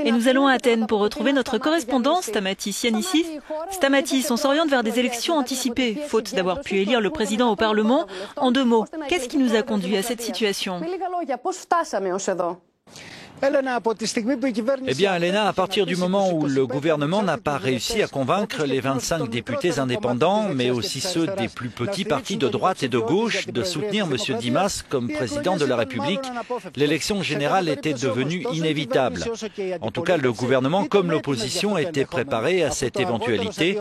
Et nous allons à Athènes pour retrouver notre correspondant Stamatis Yannissis. Stamatis, on s'oriente vers des élections anticipées, faute d'avoir pu élire le président au Parlement. En 2 mots, qu'est-ce qui nous a conduit à cette situation ? Eh bien, Elena, à partir du moment où le gouvernement n'a pas réussi à convaincre les 25 députés indépendants, mais aussi ceux des plus petits partis de droite et de gauche, de soutenir M. Dimas comme président de la République, l'élection générale était devenue inévitable. En tout cas, le gouvernement comme l'opposition étaient préparés à cette éventualité,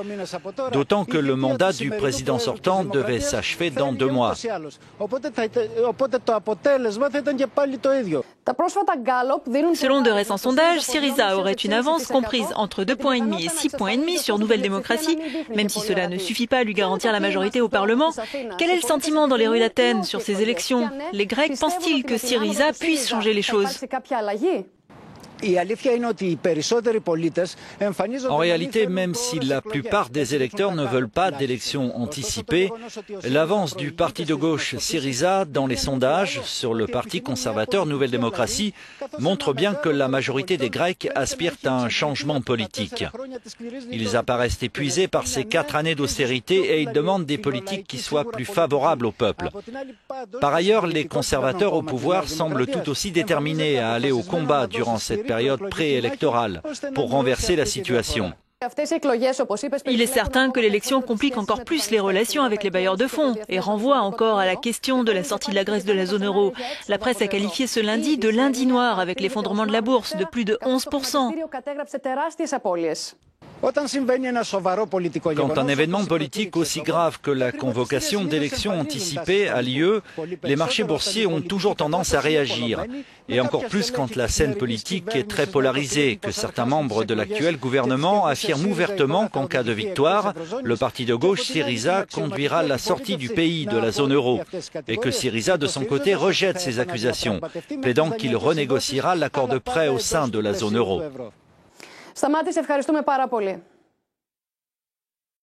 d'autant que le mandat du président sortant devait s'achever dans 2 mois. Selon de récents sondages, Syriza aurait une avance comprise entre 2,5 points et 6,5 points sur Nouvelle Démocratie, même si cela ne suffit pas à lui garantir la majorité au Parlement. Quel est le sentiment dans les rues d'Athènes sur ces élections? Les Grecs pensent-ils que Syriza puisse changer les choses? En réalité, même si la plupart des électeurs ne veulent pas d'élections anticipées, l'avance du parti de gauche Syriza dans les sondages sur le parti conservateur Nouvelle Démocratie montre bien que la majorité des Grecs aspirent à un changement politique. Ils apparaissent épuisés par ces 4 années d'austérité et ils demandent des politiques qui soient plus favorables au peuple. Par ailleurs, les conservateurs au pouvoir semblent tout aussi déterminés à aller au combat durant cette période préélectorale pour renverser la situation. Il est certain que l'élection complique encore plus les relations avec les bailleurs de fonds et renvoie encore à la question de la sortie de la Grèce de la zone euro. La presse a qualifié ce lundi de lundi noir avec l'effondrement de la bourse de plus de 11%. Quand un événement politique aussi grave que la convocation d'élections anticipées a lieu, les marchés boursiers ont toujours tendance à réagir. Et encore plus quand la scène politique est très polarisée, que certains membres de l'actuel gouvernement affirment ouvertement qu'en cas de victoire, le parti de gauche Syriza conduira la sortie du pays de la zone euro. Et que Syriza, de son côté, rejette ces accusations, plaidant qu'il renégociera l'accord de prêt au sein de la zone euro. Σταμάτη, σε ευχαριστούμε πάρα πολύ.